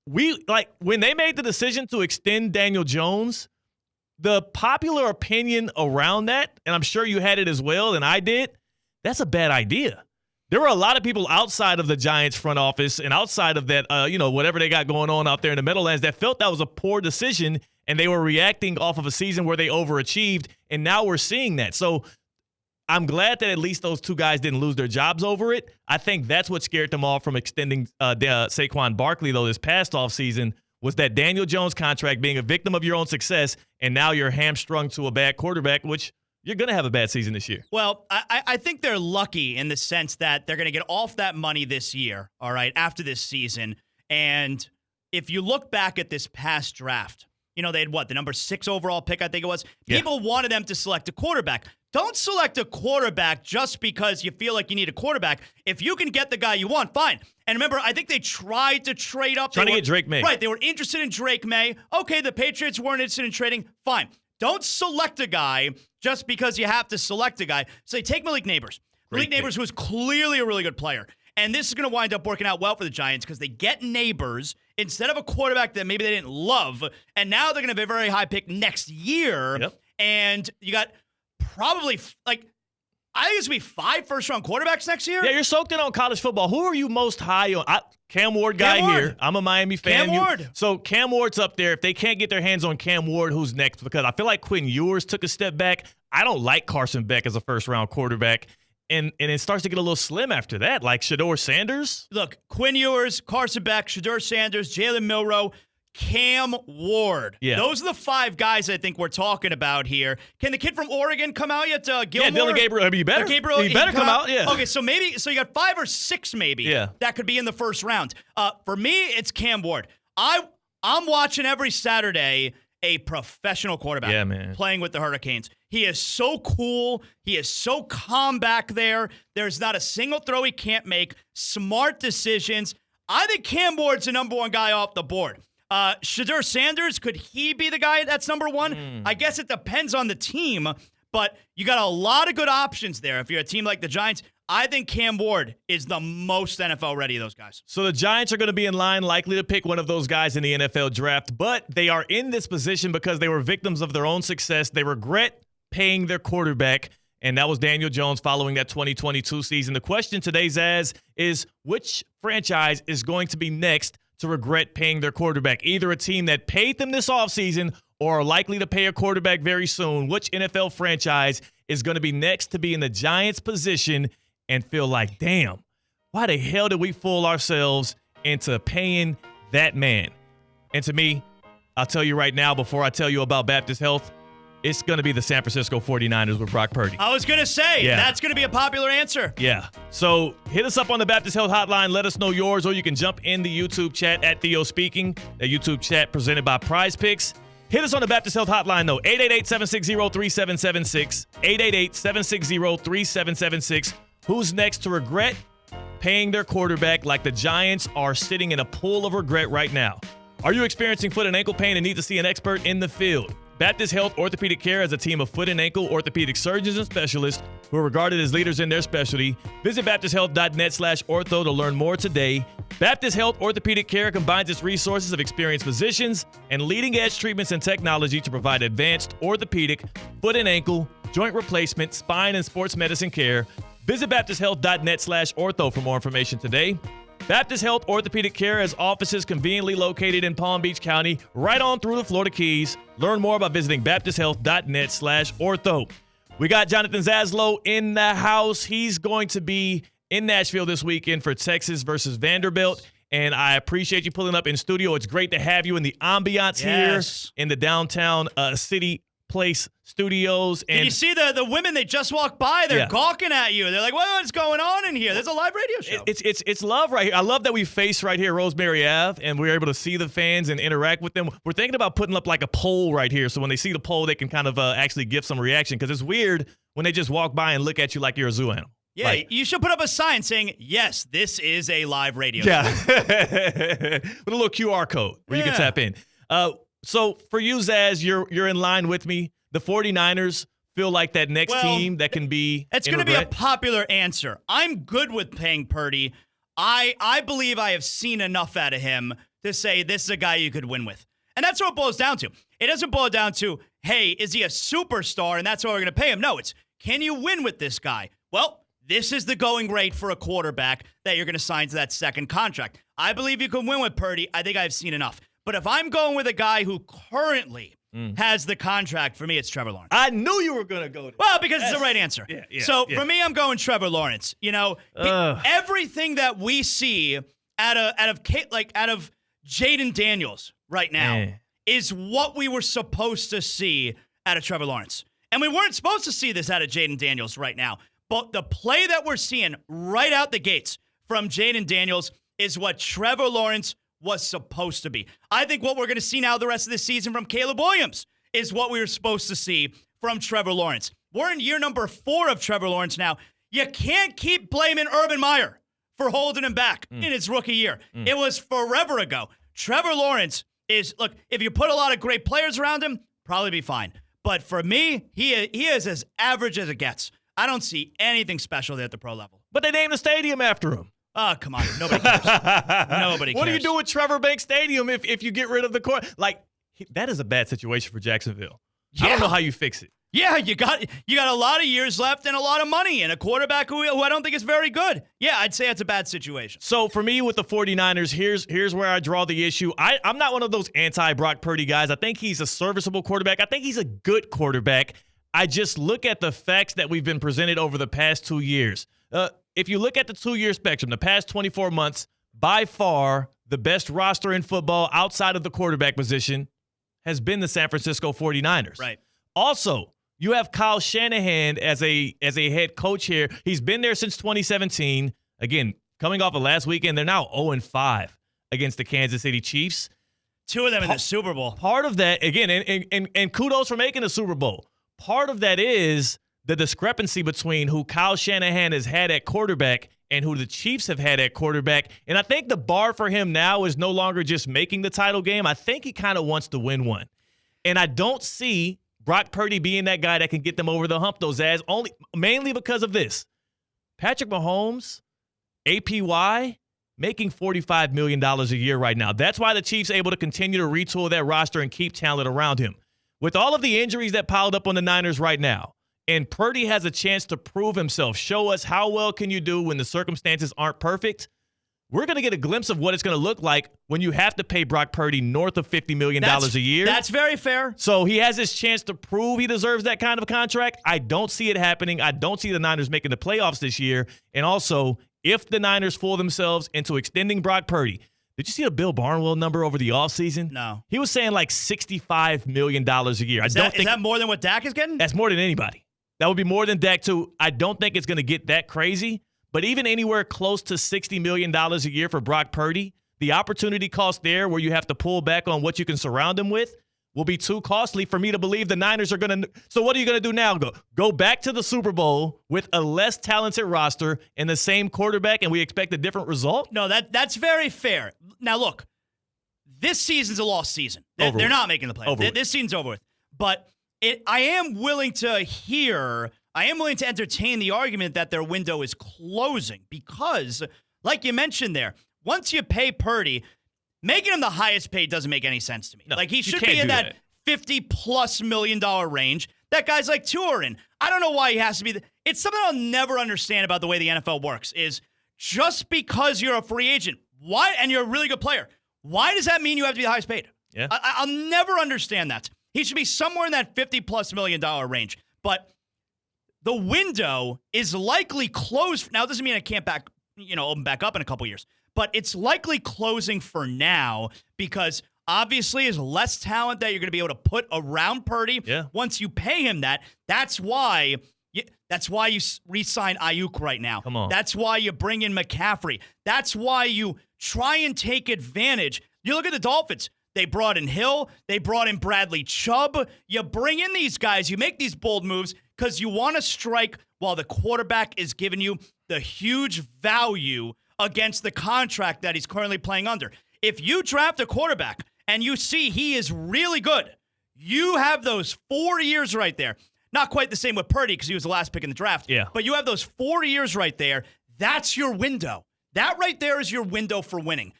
when they made the decision to extend Daniel Jones, the popular opinion around that, and I'm sure you had it as well, and I did, that's a bad idea. There were a lot of people outside of the Giants front office and outside of that, whatever they got going on out there in the Meadowlands that felt that was a poor decision, and they were reacting off of a season where they overachieved, and now we're seeing that. So I'm glad that at least those two guys didn't lose their jobs over it. I think that's what scared them off from extending Saquon Barkley, though, this past offseason, was that Daniel Jones contract being a victim of your own success, and now you're hamstrung to a bad quarterback, which you're going to have a bad season this year. Well, I think they're lucky in the sense that they're going to get off that money this year, all right, after this season. And if you look back at this past draft, they had the number 6 overall pick, I think it was. People wanted them to select a quarterback. Don't select a quarterback just because you feel like you need a quarterback. If you can get the guy you want, fine. And remember, I think they tried to trade up. Trying to get Drake May. Right, they were interested in Drake May. Okay, the Patriots weren't interested in trading. Fine. Don't select a guy just because you have to select a guy. So take Malik Neighbors. Malik Neighbors was clearly a really good player. And this is going to wind up working out well for the Giants because they get Neighbors instead of a quarterback that maybe they didn't love. And now they're going to have a very high pick next year. Yep. And you got probably, I think it's going to be 5 first-round quarterbacks next year. Yeah, you're soaked in on college football. Who are you most high on? Cam Ward guy here. I'm a Miami fan. Cam Ward. So Cam Ward's up there. If they can't get their hands on Cam Ward, who's next? Because I feel like Quinn Ewers took a step back. I don't like Carson Beck as a first-round quarterback. And it starts to get a little slim after that, like Shedeur Sanders. Look, Quinn Ewers, Carson Beck, Shedeur Sanders, Jalen Milroe, Cam Ward. Yeah. Those are the 5 guys I think we're talking about here. Can the kid from Oregon come out yet? Gilmore? Yeah, Dylan Gabriel. He better. He better come out. Yeah. Okay, so you got 5 or 6 maybe. Yeah. That could be in the first round. For me, it's Cam Ward. I'm watching every Saturday a professional quarterback playing with the Hurricanes. He is so cool. He is so calm back there. There's not a single throw he can't make. Smart decisions. I think Cam Ward's the number 1 guy off the board. Shedeur Sanders, could he be the guy that's number 1? I guess it depends on the team, but you got a lot of good options there. If you're a team like the Giants, I think Cam Ward is the most NFL ready of those guys. So the Giants are going to be in line, likely to pick one of those guys in the NFL draft, but they are in this position because they were victims of their own success. They regret paying their quarterback, and that was Daniel Jones following that 2022 season. The question today, Zaz, is which franchise is going to be next to regret paying their quarterback? Either a team that paid them this offseason or are likely to pay a quarterback very soon. Which NFL franchise is going to be next to be in the Giants' position and feel like, damn, why the hell did we fool ourselves into paying that man? And to me, I'll tell you right now, before I tell you about Baptist Health, it's going to be the San Francisco 49ers with Brock Purdy. I was going to say, that's going to be a popular answer. Yeah. So hit us up on the Baptist Health Hotline. Let us know yours, or you can jump in the YouTube chat at Theo Speaking, the YouTube chat presented by Prize Picks. Hit us on the Baptist Health Hotline, though, 888-760-3776, 888-760-3776. Who's next to regret paying their quarterback like the Giants are sitting in a pool of regret right now? Are you experiencing foot and ankle pain and need to see an expert in the field? Baptist Health Orthopedic Care has a team of foot and ankle orthopedic surgeons and specialists who are regarded as leaders in their specialty. Visit baptisthealth.net/ortho to learn more today. Baptist Health Orthopedic Care combines its resources of experienced physicians and leading-edge treatments and technology to provide advanced orthopedic, foot and ankle, joint replacement, spine, and sports medicine care. Visit baptisthealth.net/ortho for more information today. Baptist Health Orthopedic Care has offices conveniently located in Palm Beach County, right on through the Florida Keys. Learn more by visiting baptisthealth.net/ortho. We got Jonathan Zaslow in the house. He's going to be in Nashville this weekend for Texas versus Vanderbilt. And I appreciate you pulling up in studio. It's great to have you in the ambiance here in the downtown City Place studios. And you see the women, they just walked by, they're gawking at you. They're like, what's going on in here? There's a live radio show. It's love right here. I love that we face right here Rosemary Ave, and we're able to see the fans and interact with them. We're thinking about putting up like a poll right here, so when they see the poll, they can kind of actually give some reaction, because it's weird when they just walk by and look at you like you're a zoo animal. Yeah, you should put up a sign saying, yes, this is a live radio show. With a little QR code where you can tap in. So for you, Zaz, you're in line with me. The 49ers feel like that next team that can be. It's going to be a popular answer. I'm good with paying Purdy. I believe I have seen enough out of him to say this is a guy you could win with. And that's what it boils down to. It doesn't boil down to, hey, is he a superstar and that's why we're going to pay him? No, it's, can you win with this guy? Well, this is the going rate for a quarterback that you're going to sign to that second contract. I believe you can win with Purdy. I think I've seen enough. But if I'm going with a guy who currently has the contract, for me, it's Trevor Lawrence. I knew you were going to go there. Well, because it's the right answer. For me, I'm going Trevor Lawrence. You know, everything that we see out of Jaden Daniels right now is what we were supposed to see out of Trevor Lawrence. And we weren't supposed to see this out of Jaden Daniels right now. But the play that we're seeing right out the gates from Jaden Daniels is what Trevor Lawrence was supposed to be. I think what we're going to see now the rest of the season from Caleb Williams is what we were supposed to see from Trevor Lawrence. We're in year number 4 of Trevor Lawrence now. You can't keep blaming Urban Meyer for holding him back in his rookie year. It was forever ago. Trevor Lawrence is, look, if you put a lot of great players around him, probably be fine. But for me, he is as average as it gets. I don't see anything special there at the pro level. But they named the stadium after him. Oh, come on. Nobody cares. Nobody cares. What do you do with Trevor Banks Stadium if you get rid of the court? Like, that is a bad situation for Jacksonville. Yeah. I don't know how you fix it. Yeah, you got a lot of years left and a lot of money and a quarterback who I don't think is very good. Yeah, I'd say it's a bad situation. So for me with the 49ers, here's where I draw the issue. I'm not one of those anti-Brock Purdy guys. I think he's a serviceable quarterback. I think he's a good quarterback. I just look at the facts that we've been presented over the past 2 years. If you look at the 2-year spectrum, the past 24 months, by far the best roster in football outside of the quarterback position has been the San Francisco 49ers. Right. Also, you have Kyle Shanahan as a head coach here. He's been there since 2017. Again, coming off of last weekend, they're now 0-5 against the Kansas City Chiefs. 2 of them in the Super Bowl. Part of that, again, and kudos for making the Super Bowl. Part of that is the discrepancy between who Kyle Shanahan has had at quarterback and who the Chiefs have had at quarterback. And I think the bar for him now is no longer just making the title game. I think he kind of wants to win one. And I don't see Brock Purdy being that guy that can get them over the hump, those ads, mainly because of this. Patrick Mahomes, APY, making $45 million a year right now. That's why the Chiefs are able to continue to retool that roster and keep talent around him. With all of the injuries that piled up on the Niners right now, and Purdy has a chance to prove himself, show us how well can you do when the circumstances aren't perfect, we're going to get a glimpse of what it's going to look like when you have to pay Brock Purdy north of $50 million a year. That's very fair. So he has his chance to prove he deserves that kind of a contract. I don't see it happening. I don't see the Niners making the playoffs this year. And also, if the Niners fool themselves into extending Brock Purdy, did you see the Bill Barnwell number over the offseason? No. He was saying like $65 million a year. Is that more than what Dak is getting? That's more than anybody. That would be more than Dak, too. I don't think it's going to get that crazy. But even anywhere close to $60 million a year for Brock Purdy, the opportunity cost there where you have to pull back on what you can surround him with will be too costly for me to believe the Niners are going to. So what are you going to do now? Go back to the Super Bowl with a less talented roster and the same quarterback, and we expect a different result? No, that's very fair. Now, look, this season's a lost season. They're not making the playoffs. This season's over with. But I am willing to entertain the argument that their window is closing because, like you mentioned there, once you pay Purdy, making him the highest paid doesn't make any sense to me. No, like, he should be in that $50+ million range that guys like Tua are in. I don't know why he has to be. It's something I'll never understand about the way the NFL works is just because you're a free agent, and you're a really good player, why does that mean you have to be the highest paid? Yeah. I'll never understand that. He should be somewhere in that $50+ million range. But the window is likely closed. Now, it doesn't mean it can't open back up in a couple years. But it's likely closing for now because obviously there's less talent that you're going to be able to put around Purdy. Yeah. Once you pay him that, that's why you re-sign Ayuk right now. Come on. That's why you bring in McCaffrey. That's why you try and take advantage. You look at the Dolphins. They brought in Hill. They brought in Bradley Chubb. You bring in these guys. You make these bold moves because you want to strike while the quarterback is giving you the huge value against the contract that he's currently playing under. If you draft a quarterback and you see he is really good, you have those 4 years right there. Not quite the same with Purdy because he was the last pick in the draft. Yeah. But you have those 4 years right there. That's your window. That right there is your window for winning.